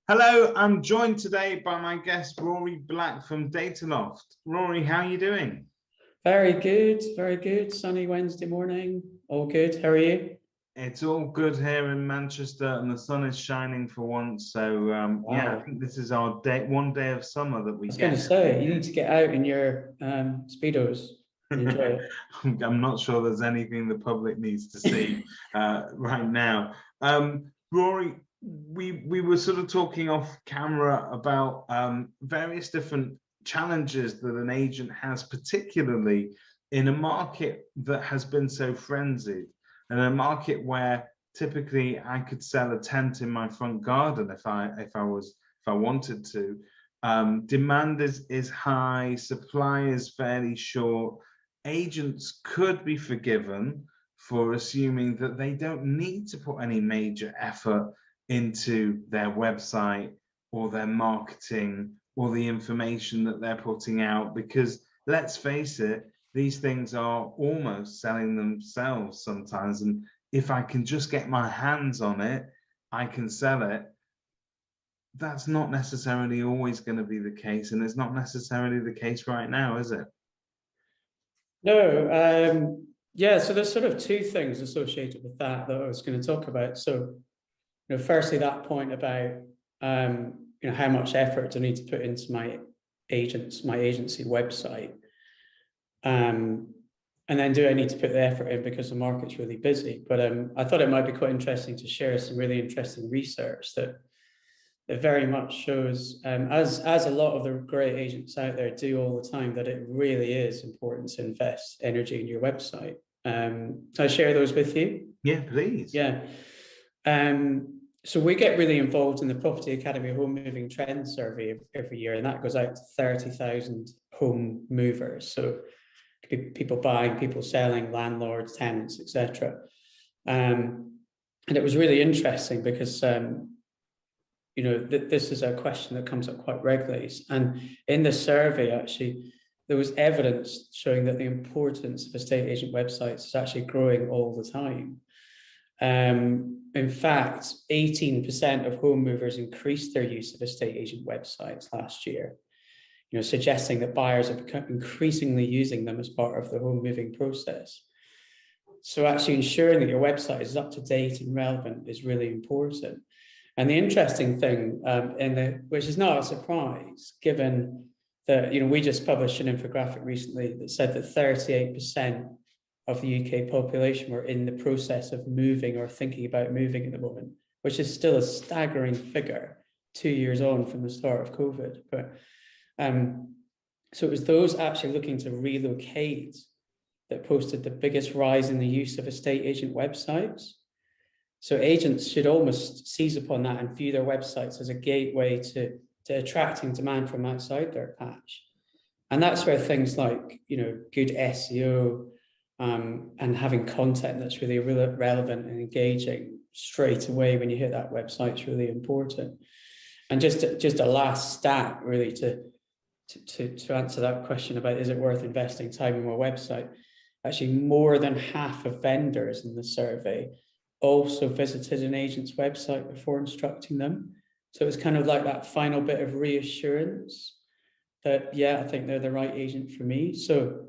Hello, I'm joined today by my guest, Rory Black from Dataloft. Rory, how are you doing? Very good, very good. Sunny Wednesday morning. All good. How are you? It's all good here in Manchester and the sun is shining for once. So yeah, I Wow. think this is our day, one day of summer that I we was going get. to say, you need to get out in your Speedos and enjoy it. I'm not sure there's anything the public needs to see right now. Rory, we were sort of talking off camera about various different challenges that an agent has, particularly in a market that has been so frenzied, and a market where typically I could sell a tent in my front garden if I wanted to. Demand is high, supply is fairly short. Agents could be forgiven for assuming that they don't need to put any major effort into their website or their marketing or the information that they're putting out, because let's face it, these things are almost selling themselves sometimes. And if I can just get my hands on it, I can sell it. That's not necessarily always going to be the case. And it's not necessarily the case right now, is it? No, yeah, so there's sort of two things associated with that I was going to talk about. So, firstly, that point about, how much effort do I need to put into my agency website? And then do I need to put the effort in because the market's really busy? But I thought it might be quite interesting to share some really interesting research that very much shows, as a lot of the great agents out there do all the time, that it really is important to invest energy in your website. Can I share those with you? Yeah, please. Yeah. So we get really involved in the Property Academy Home Moving Trends Survey every year, and that goes out to 30,000 home movers. So people buying, people selling, landlords, tenants, etc. And it was really interesting because this is a question that comes up quite regularly. And in the survey, actually, there was evidence showing that the importance of estate agent websites is actually growing all the time. In fact, 18% of home movers increased their use of estate agent websites last year, suggesting that buyers are increasingly using them as part of the home moving process. So actually ensuring that your website is up to date and relevant is really important. And the interesting thing, which is not a surprise, given that we just published an infographic recently that said that 38% of the UK population were in the process of moving or thinking about moving at the moment, which is still a staggering figure 2 years on from the start of COVID. But so it was those actually looking to relocate that posted the biggest rise in the use of estate agent websites. So agents should almost seize upon that and view their websites as a gateway to attracting demand from outside their patch. And that's where things like, good SEO and having content that's really relevant and engaging straight away when you hit that website is really important. And just a last stat really to answer that question about, is it worth investing time in my website? Actually, more than half of vendors in the survey also visited an agent's website before instructing them. So it's kind of like that final bit of reassurance that, yeah, I think they're the right agent for me. So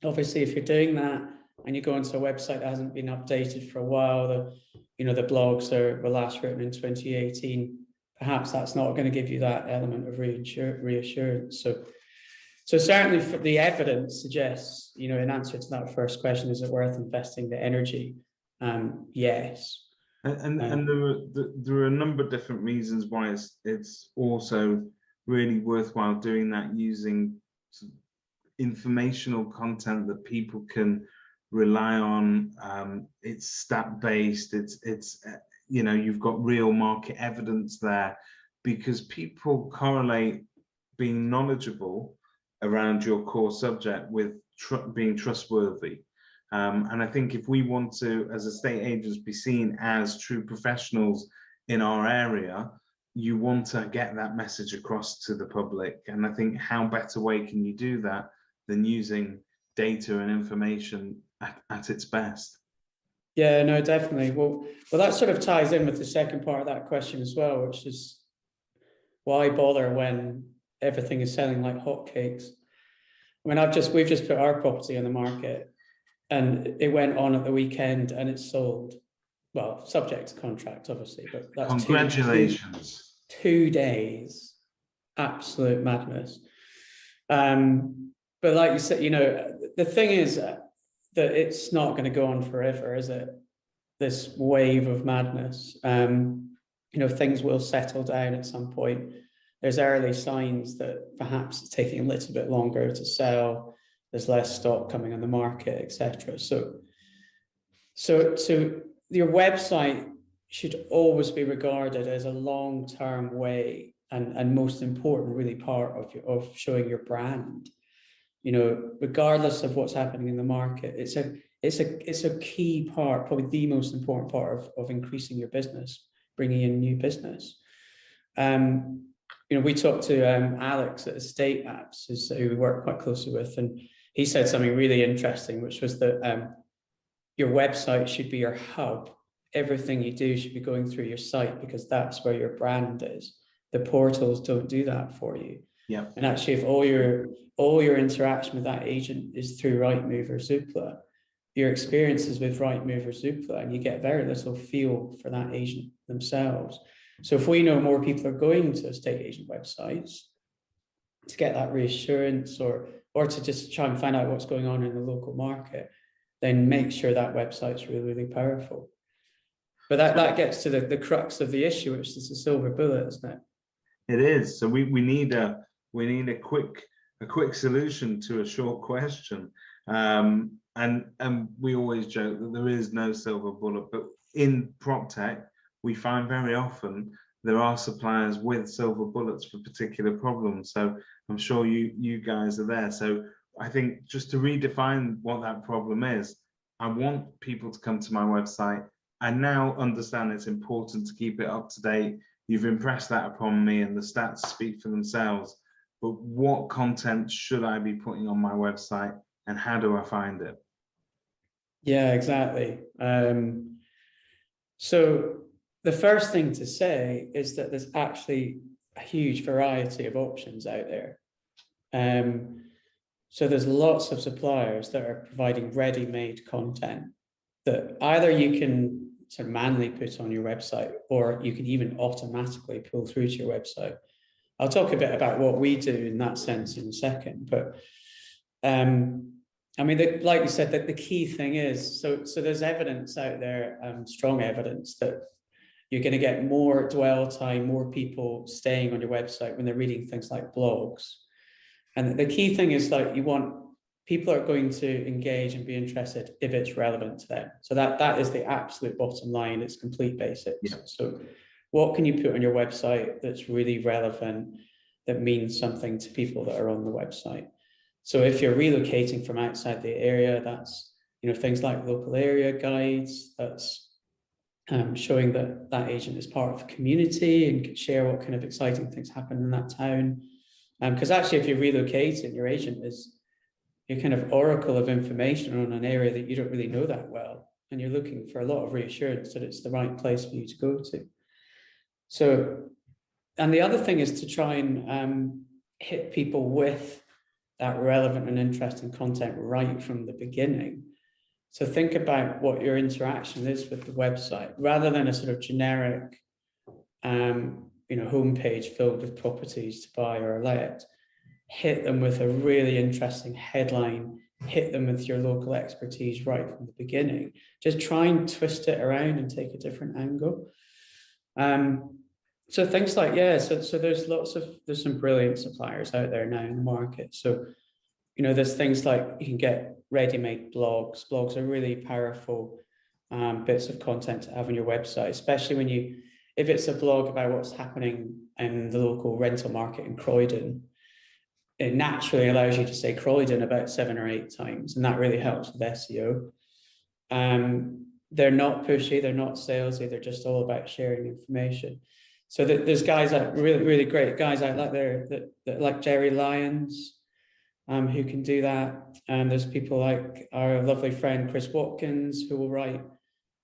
obviously, if you're doing that and you go into a website that hasn't been updated for a while, the blogs were last written in 2018, perhaps that's not going to give you that element of reassurance. So certainly the evidence suggests, in answer to that first question, is it worth investing the energy? Yes. And there are a number of different reasons why it's also really worthwhile doing that, using informational content that people can rely on. It's stat-based. It's you've got real market evidence there, because people correlate being knowledgeable around your core subject with being trustworthy. And I think if we want to, as estate agents, be seen as true professionals in our area, you want to get that message across to the public. And I think how better way can you do that than using data and information at its best? Yeah, no, definitely. Well, that sort of ties in with the second part of that question as well, which is why bother when everything is selling like hotcakes? I mean, we've just put our property on the market, and it went on at the weekend and it's sold. Well, subject to contract, obviously, but that's congratulations. 2 days, absolute madness. But like you said, you know, the thing is that it's not going to go on forever, is it? This wave of madness. You know, things will settle down at some point. There's early signs that perhaps it's taking a little bit longer to sell. There's less stock coming on the market, etc. So your website should always be regarded as a long-term way and most important, really, part of showing your brand. You know, regardless of what's happening in the market, it's a key part, probably the most important part of increasing your business, bringing in new business. You know, we talked to Alex at Estate Apps, who we work quite closely with, and he said something really interesting, which was that your website should be your hub. Everything you do should be going through your site, because that's where your brand is. The portals don't do that for you. Yeah. And actually, if all your interaction with that agent is through Rightmove or Zoopla, your experiences with Rightmove or Zoopla, and you get very little feel for that agent themselves. So if we know more people are going to estate agent websites to get that reassurance, or to just try and find out what's going on in the local market, then make sure that website's really, really powerful. But that gets to the crux of the issue, which is the silver bullet, isn't it? It is. So we need a quick solution to a short question. And we always joke that there is no silver bullet, but in prop tech, we find very often there are suppliers with silver bullets for particular problems. So I'm sure you guys are there. So I think just to redefine what that problem is, I want people to come to my website. I now understand it's important to keep it up to date. You've impressed that upon me, and the stats speak for themselves. But what content should I be putting on my website, and how do I find it? Yeah, exactly. So the first thing to say is that there's actually a huge variety of options out there. So there's lots of suppliers that are providing ready-made content that either you can sort of manually put on your website, or you can even automatically pull through to your website. I'll talk a bit about what we do in that sense in a second, but I mean, like you said, that the key thing is, so there's evidence out there, strong evidence, that you're going to get more dwell time, more people staying on your website when they're reading things like blogs. And the key thing is, like, people are going to engage and be interested if it's relevant to them. So that is the absolute bottom line. It's complete basics. Yeah. So what can you put on your website that's really relevant, that means something to people that are on the website? So if you're relocating from outside the area, that's, you know, things like local area guides, that's showing that agent is part of the community and can share what kind of exciting things happen in that town. Because actually, if you're relocating, your agent is your kind of oracle of information on an area that you don't really know that well, and you're looking for a lot of reassurance that it's the right place for you to go to. So, and the other thing is to try and hit people with that relevant and interesting content right from the beginning. So think about what your interaction is with the website, rather than a sort of generic, you know, homepage filled with properties to buy or let. Hit them with a really interesting headline, hit them with your local expertise right from the beginning. Just try and twist it around and take a different angle. So things like, yeah, so there's some brilliant suppliers out there now in the market. So, you know, there's things like you can get ready-made blogs. Blogs are really powerful bits of content to have on your website, especially if it's a blog about what's happening in the local rental market in Croydon. It naturally allows you to say Croydon about 7 or 8 times, and that really helps with SEO. They're not pushy, they're not salesy, they're just all about sharing information. So there's guys out, really, really great guys out there that like Jerry Lyons, who can do that. And there's people like our lovely friend Chris Watkins, who will write,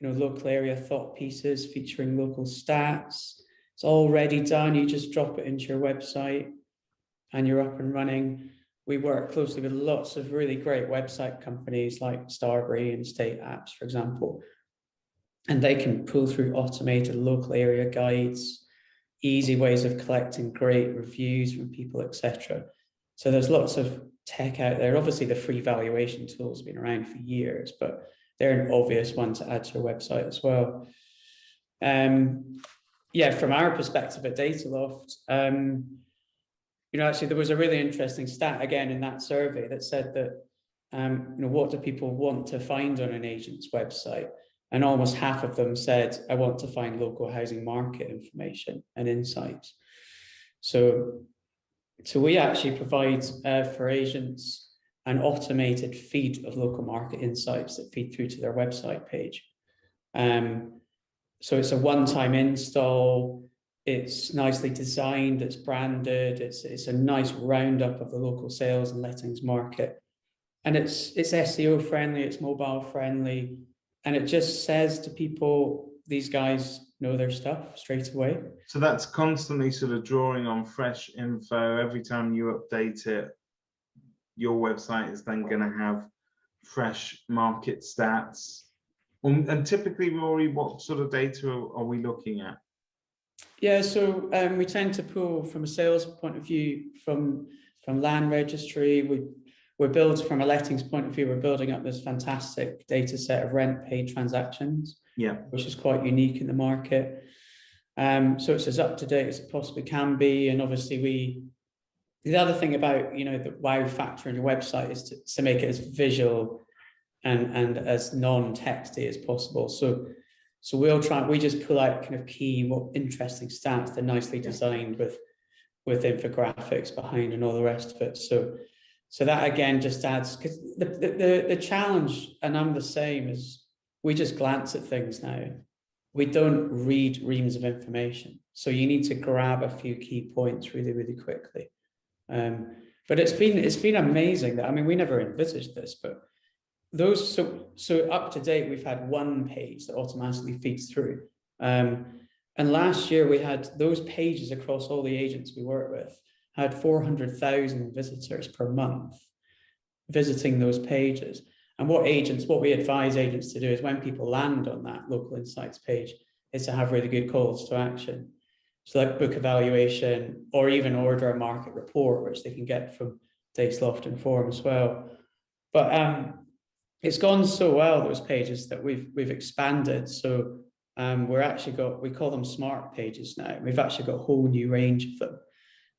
you know, local area thought pieces featuring local stats. It's already done. You just drop it into your website and you're up and running. We work closely with lots of really great website companies like Starbury and State Apps, for example, and they can pull through automated local area guides, easy ways of collecting great reviews from people, etc. So there's lots of tech out there. Obviously, the free valuation tools have been around for years, but they're an obvious one to add to your website as well. Yeah, from our perspective at Dataloft, actually there was a really interesting stat again in that survey that said that, what do people want to find on an agent's website? And almost half of them said, I want to find local housing market information and insights. So we actually provide for agents an automated feed of local market insights that feed through to their website page. So it's a one-time install, it's nicely designed, it's branded, it's a nice roundup of the local sales and lettings market. And it's SEO friendly, it's mobile friendly, and it just says to people, these guys know their stuff straight away. So that's constantly sort of drawing on fresh info. Every time you update it, your website is then going to have fresh market stats. And typically, Rory, what sort of data are we looking at? Yeah, so we tend to pull from a sales point of view from land registry. We're built from a lettings point of view. We're building up this fantastic data set of rent paid transactions, which is quite unique in the market. So it's as up to date as it possibly can be. And obviously, the other thing about the wow factor in your website is to make it as visual and as non-texty as possible. So we just pull out kind of key, more interesting stats. They're nicely designed with infographics behind and all the rest of it. So that again just adds, because the challenge, and I'm the same, is we just glance at things now. We don't read reams of information. So you need to grab a few key points really, really quickly. But it's been amazing that, we never envisaged this, but those, so up to date, we've had one page that automatically feeds through. And last year we had those pages across all the agents we work with had 400,000 visitors per month visiting those pages. And what we advise agents to do is when people land on that local insights page is to have really good calls to action. So like book evaluation, or even order a market report, which they can get from Dataloft and Forum as well. But it's gone so well, those pages, that we've expanded. So we call them smart pages now. We've actually got a whole new range of them.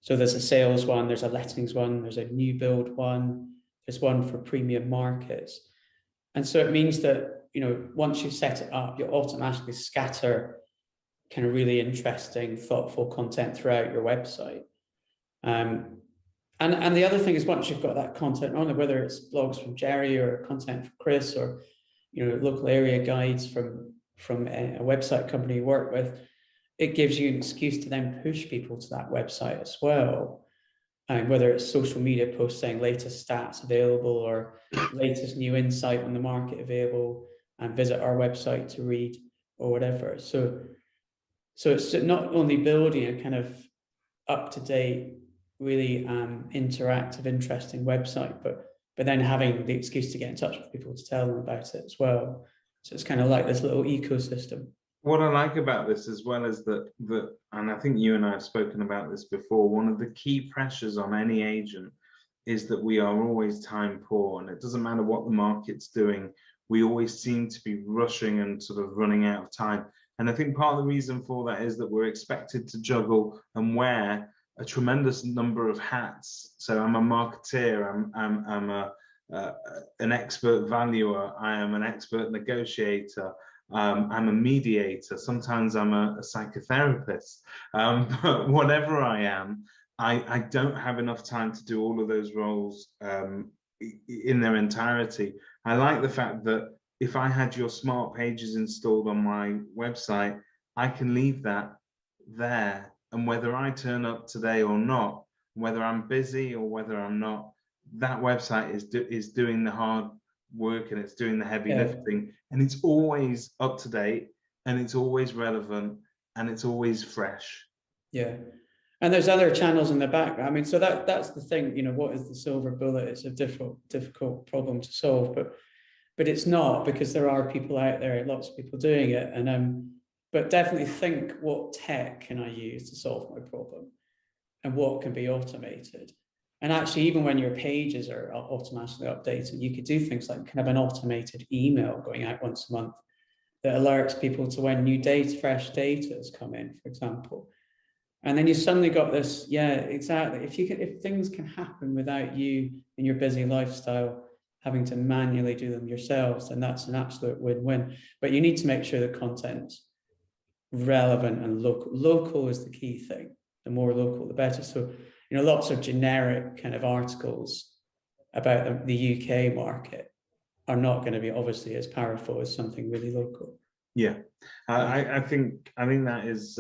So there's a sales one, there's a lettings one, there's a new build one, there's one for premium markets. And so it means that, once you set it up, you automatically scatter kind of really interesting, thoughtful content throughout your website. And the other thing is, once you've got that content on it, whether it's blogs from Jerry or content from Chris, or local area guides from a website company you work with, it gives you an excuse to then push people to that website as well. And whether it's social media posts saying latest stats available or latest new insight on the market available, and visit our website to read, or whatever. So it's not only building a kind of up-to-date, really interactive, interesting website, but then having the excuse to get in touch with people to tell them about it as well. So it's kind of like this little ecosystem. What I like about this as well is that, and I think you and I have spoken about this before, one of the key pressures on any agent is that we are always time poor, and it doesn't matter what the market's doing, we always seem to be rushing and sort of running out of time. And I think part of the reason for that is that we're expected to juggle and wear a tremendous number of hats. So I'm a marketeer, I'm an expert valuer, I am an expert negotiator, I'm a mediator, sometimes I'm a psychotherapist, but whatever I am, I don't have enough time to do all of those roles in their entirety. I like the fact that if I had your smart pages installed on my website, I can leave that there. And whether I turn up today or not, whether I'm busy or whether I'm not, that website is doing the hard work, and it's doing the heavy lifting, and it's always up to date, and it's always relevant, and it's always fresh. Yeah. And there's other channels in the back. I mean, so that's the thing, you know, what is the silver bullet? It's a difficult problem to solve, but it's not, because there are people out there, lots of people doing it. And but definitely think, what tech can I use to solve my problem, and what can be automated? And actually, even when your pages are automatically updated, you could do things like kind of an automated email going out once a month that alerts people to when new data, fresh data has come in, for example. And then you suddenly got this, yeah, exactly. If things can happen without you in your busy lifestyle having to manually do them yourselves, then that's an absolute win-win. But you need to make sure the content's relevant and local. Local is the key thing. The more local, the better. So, you know, lots of generic kind of articles about the UK market are not going to be obviously as powerful as something really local. Yeah, I think that is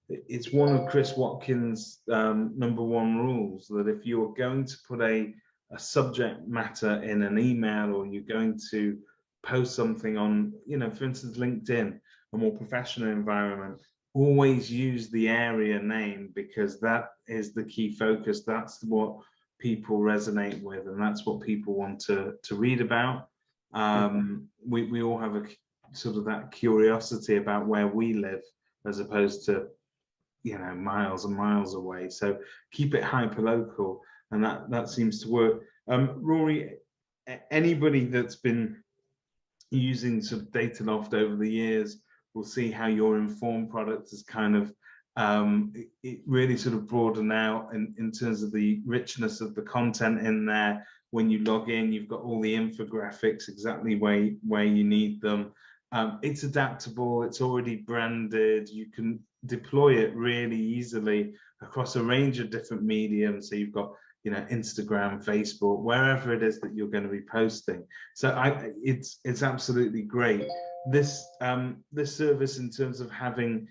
it's one of Chris Watkins' #1 rules, that if you're going to put a subject matter in an email, or you're going to post something on, you know, for instance, LinkedIn, a more professional environment, always use the area name, because that is the key focus. That's what people resonate with, and that's what people want to read about. We all have a sort of that curiosity about where we live, as opposed to, you know, miles and miles away. So keep it hyper local, and that seems to work. Rory, anybody that's been using sort of Dataloft over the years will see how your Inform product is kind of it really sort of broadened out in terms of the richness of the content in there. When you log in, you've got all the infographics exactly where you need them. It's adaptable, it's already branded, you can deploy it really easily across a range of different mediums. So you've got, you know, Instagram, Facebook, wherever it is that you're going to be posting. So it's absolutely great. This service, in terms of having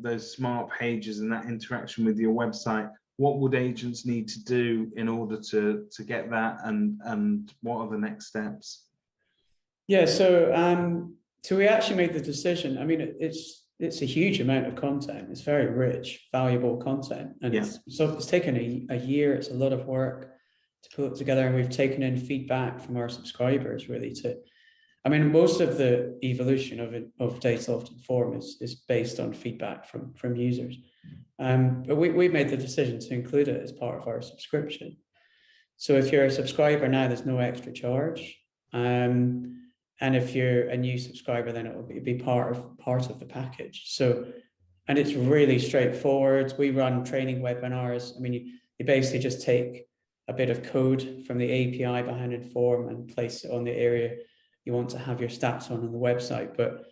those smart pages and that interaction with your website, what would agents need to do in order to get that, and what are the next steps? Yeah, so we actually made the decision. I mean, it's a huge amount of content. It's very rich, valuable content, and yeah. it's taken a year. It's a lot of work to put it together, and we've taken in feedback from our subscribers really to. I mean, most of the evolution of Dataloft Inform is based on feedback from users, but we made the decision to include it as part of our subscription. So if you're a subscriber now, there's no extra charge. And if you're a new subscriber, then it will be part of the package. So, and it's really straightforward. We run training webinars. I mean, you basically just take a bit of code from the API behind Inform and place it on the area you want to have your stats on the website. But,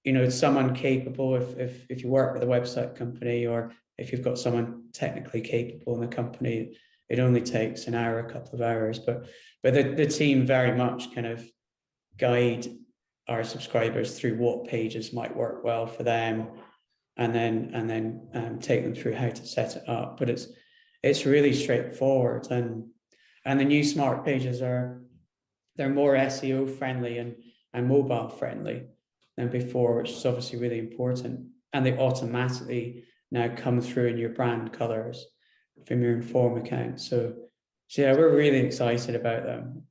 you know, it's someone capable, if you work with a website company, or if you've got someone technically capable in the company, it only takes an hour, a couple of hours. But the team very much kind of guide our subscribers through what pages might work well for them, and then take them through how to set it up. But it's really straightforward, and the new smart pages they're more SEO friendly and mobile friendly than before, which is obviously really important. And they automatically now come through in your brand colors from your Inform account. So yeah, we're really excited about them.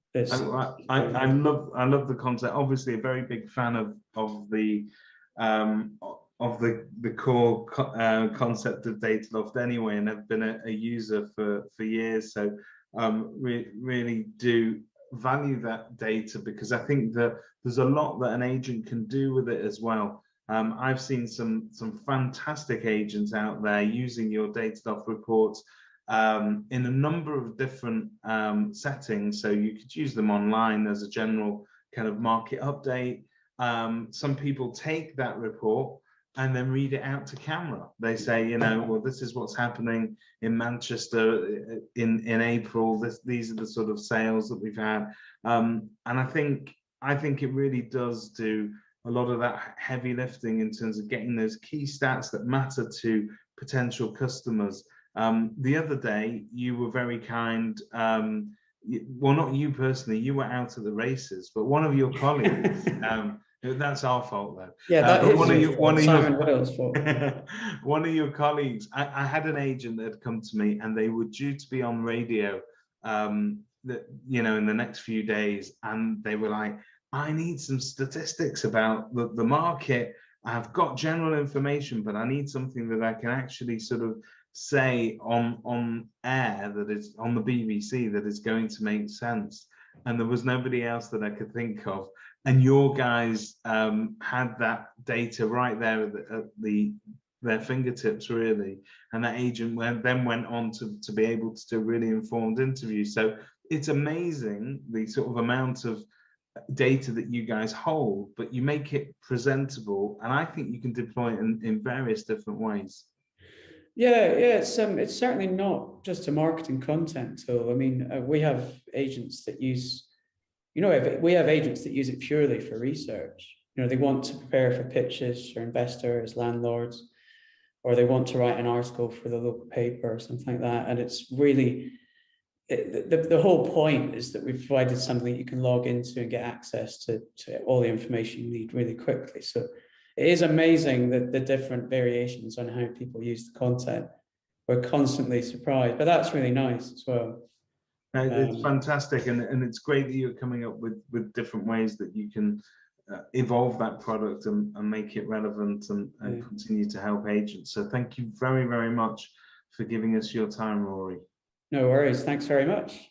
I love the concept. Obviously, a very big fan of the core concept of Dataloft anyway, and I've been a user for years. So really do value that data, because I think that there's a lot that an agent can do with it as well. I've seen some fantastic agents out there using your Dataloft reports in a number of different settings. So you could use them online as a general kind of market update. Some people take that report and then read it out to camera. They say, you know, well, this is what's happening in Manchester in April. These are the sort of sales that we've had. And I think it really does do a lot of that heavy lifting in terms of getting those key stats that matter to potential customers. The other day, you were very kind. Well, not you personally, you were out at the races, but one of your colleagues That's our fault though. Yeah, that but is one of your you, fault, Simon Wales' fault. one of your colleagues, I had an agent that had come to me, and they were due to be on radio, that in the next few days, and they were like, I need some statistics about the market. I've got general information, but I need something that I can actually sort of say on air, that is on the BBC, that is going to make sense. And there was nobody else that I could think of. And your guys had that data right there at their fingertips, really. And that agent then went on to be able to do really informed interviews. So it's amazing the sort of amount of data that you guys hold, but you make it presentable, and I think you can deploy it in various different ways. Yeah, it's certainly not just a marketing content tool. I mean, we have agents that use, we have agents that use it purely for research. They want to prepare for pitches for investors, landlords, or they want to write an article for the local paper or something like that. And it's really, the whole point is that we've provided something you can log into and get access to all the information you need really quickly. So it is amazing that the different variations on how people use the content. We're constantly surprised, but that's really nice as well. It's fantastic, and it's great that you're coming up with different ways that you can evolve that product and make it relevant and continue to help agents. So thank you very, very much for giving us your time, Rory. No worries. Thanks very much.